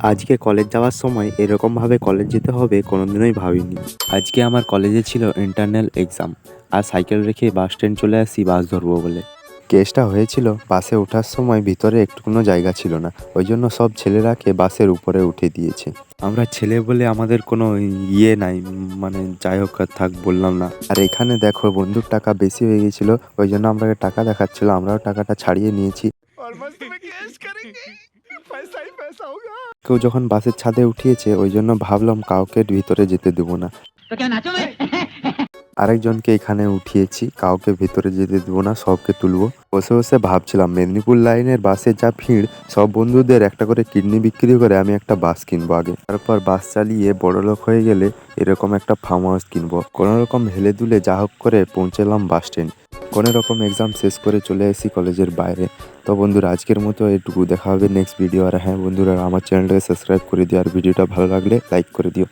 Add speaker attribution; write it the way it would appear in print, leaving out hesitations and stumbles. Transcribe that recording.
Speaker 1: আজকে কলেজ যাওয়ার সময় এরকমভাবে কলেজ যেতে হবে কোনোদিনই ভাবিনি। আজকে আমার কলেজে ছিল ইন্টারনাল এক্সাম, আর সাইকেল রেখে বাস স্ট্যান্ড চলে আসি বাস ধরবো বলে। কেসটা হয়েছিল, বাসে ওঠার সময় ভিতরে একটুকুনো জায়গা ছিল না, ওই জন্য সব ছেলেরাকে বাসের উপরে উঠে দিয়েছে। আমরা ছেলে বলে আমাদের কোনো ইয়ে নাই, মানে যাই হোক আর থাক বললাম না। আর এখানে দেখো বন্ধুর টাকা বেশি হয়ে গেছিল, ওই জন্য আমরা টাকা দেখাচ্ছিল, আমরাও টাকাটা ছাড়িয়ে নিয়েছি। কেউ যখন বাসের ছাদে উঠিয়েছে, ওই জন্য ভাবলাম কাউকে ভিতরে যেতে দেবো না। আরেকজনকে এখানে উঠিয়েছি, কাউকে ভেতরে যেতে দেবো না, সবকে তুলবো। বসে বসে ভাবছিলাম মেদিনীপুর লাইনের বাসে যা ভিড়, সব বন্ধুদের একটা করে কিডনি বিক্রি করে আমি একটা বাস কিনবো আগে, তারপর বাস চালিয়ে বড়লোক হয়ে গেলে এরকম একটা ফার্ম হাউস কিনবো। কোনো রকম হেলে দুলে যা হোক করে পৌঁছলাম বাস স্ট্যান্ড। কোনো রকম এক্সাম শেষ করে চলে এসেছি কলেজের বাইরে। তো বন্ধুরা আজকের মতো এটুকু, দেখা হবে নেক্সট ভিডিও। আর হ্যাঁ বন্ধুরা, আমার চ্যানেলটাকে সাবস্ক্রাইব করে দিও, আর ভিডিওটা ভালো লাগলে লাইক করে দিও।